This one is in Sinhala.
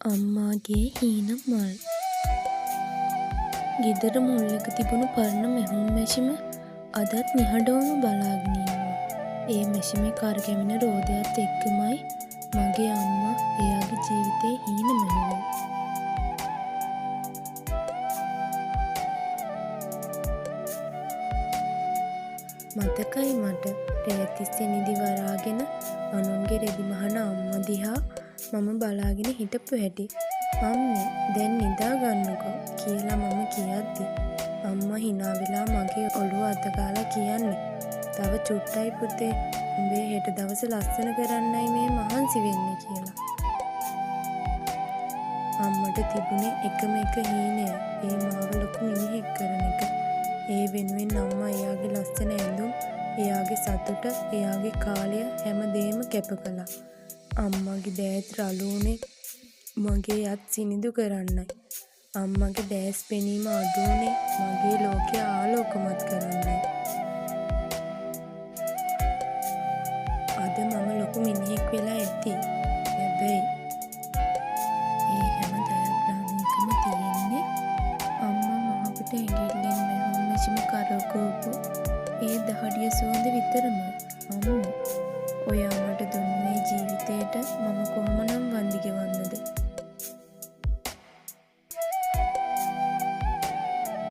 අම්මාගේ හීන මල්. ගෙදර මුල්ලක තිබුණු පරණ මැහුම් මැෂිම අදත් නිහඬවම බලාගෙන ඉන්නවා. ඒ මැෂිමේ කරකැවෙන රෝදයත් එක්කමයි මගේ අම්මා එයාගේ ජීවිතේ හීන මැහුවේ. මතකයි මට රෑ තිස්සේ නිදි වරාගෙන අනුන්ගේ රෙදි මහන අම්මා දිහා මම බලාගෙන හිටපු හැටි. අම්මේ දැන් නිදා ගන්නකෝ කියලා මම කියද්දි අම්මා hina වෙලා මගේ ඔළුව අත ගාලා කියන්නේ තව චුට්ටයි පුතේ උඹේ හෙට දවස ලස්සන කරන්නයි මේ මහන්සි වෙන්නේ කියලා. අම්මට තිබුණේ එකම එක හීනය ඒ මාව ලොකු මිනිහෙක් කරන එක. ඒ වෙනුවෙන් අම්මා එයාගේ ලස්සන ඇඳුම්, එයාගේ සතුට, එයාගේ කාලය හැමදේම කැප කළා. අම්මගේ දෑත් රළු උනේ මගේ අත් සිනිඳු කරන්නයි. අම්මගේ දැස් පෙනීම අඩු උනේ මගේ ලෝකය ආලෝකමත් කරන්නයි. අද මම ලොකු මිනිහෙක් වෙලා ඇති. හැබැයි ඒ හැම දයාග්‍රාමයකම තියෙන්නේ අම්මා මහකට ඇඟිල්ලෙන් මැහුම් මැෂිම කරකවපු ඒ දහඩිය සුවඳ විතරමයි. අම්මෝ ඔයා මට දුන්නේ ජීවිතේට මම කොහොමනම්